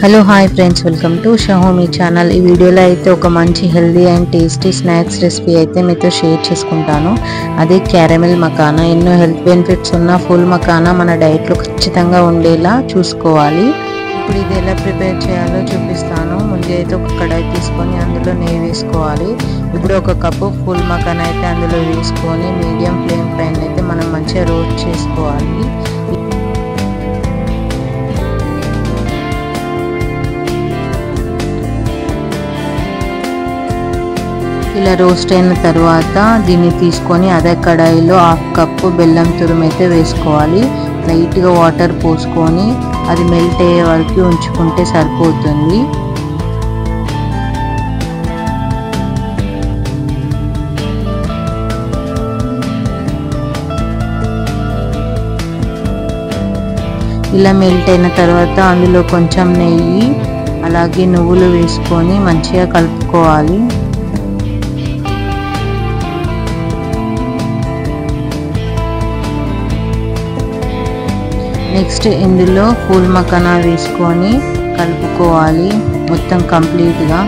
Hello hi friends, welcome to షహోమీ channel. ఈ వీడియోలో అయితే ఒక మంచి healthy and tasty snacks recipe అయితే మీతో షేర్ చేసుకుంటాను. అదే క్యారమెల్ మకానా. ఎన్నో హెల్త్ బెనిఫిట్స్ ఉన్న ఫుల్ మకానా మన డైట్లో ఖచ్చితంగా ఉండేలా చూసుకోవాలి. ఇప్పుడు ఇది ఎలా ప్రిపేర్ చేయాలో చూపిస్తాను. ముందు అయితే ఒక కడాయి తీసుకొని అందులో నెయ్యి వేసుకోవాలి. ఇప్పుడు ఒక కప్పు ఫుల్ మకానా అయితే అందులో వేసుకొని మీడియం ఫ్లేమ్ పైన అయితే మనం మంచిగా రోస్ట్ చేసుకోవాలి. ఇలా రోస్ట్ అయిన తర్వాత దీన్ని తీసుకొని అదే కడాయిలో హాఫ్ కప్పు బెల్లం తురుము అయితే వేసుకోవాలి. లైట్గా వాటర్ పోసుకొని అది మెల్ట్ అయ్యే వరకు ఉంచుకుంటే సరిపోతుంది. ఇలా మెల్ట్ అయిన తర్వాత అందులో కొంచెం నెయ్యి అలాగే నువ్వులు వేసుకొని మంచిగా కలుపుకోవాలి. నెక్స్ట్ ఇందులో ఫుల్ మకానా వేసుకొని కలుపుకోవాలి మొత్తం కంప్లీట్గా.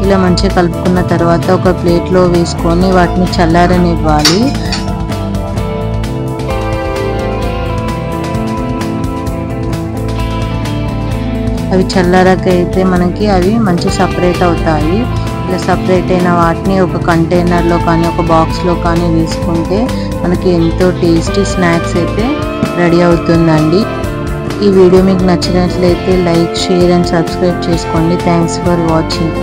ఇలా మంచిగా కలుపుకున్న తర్వాత ఒక ప్లేట్లో వేసుకొని వాటిని చల్లారనివ్వాలి. అవి చల్లారకైతే మనకి అవి మంచి సపరేట్ అవుతాయి. ఇలా సపరేట్ అయిన వాటిని ఒక కంటైనర్లో కానీ ఒక బాక్స్లో కానీ వేసుకుంటే మనకి ఎంతో టేస్టీ స్నాక్స్ అయితే రెడీ అవుతుందండి. ఈ వీడియో మీకు నచ్చినట్లయితే లైక్, షేర్ అండ్ సబ్స్క్రైబ్ చేసుకోండి. Thanks for watching.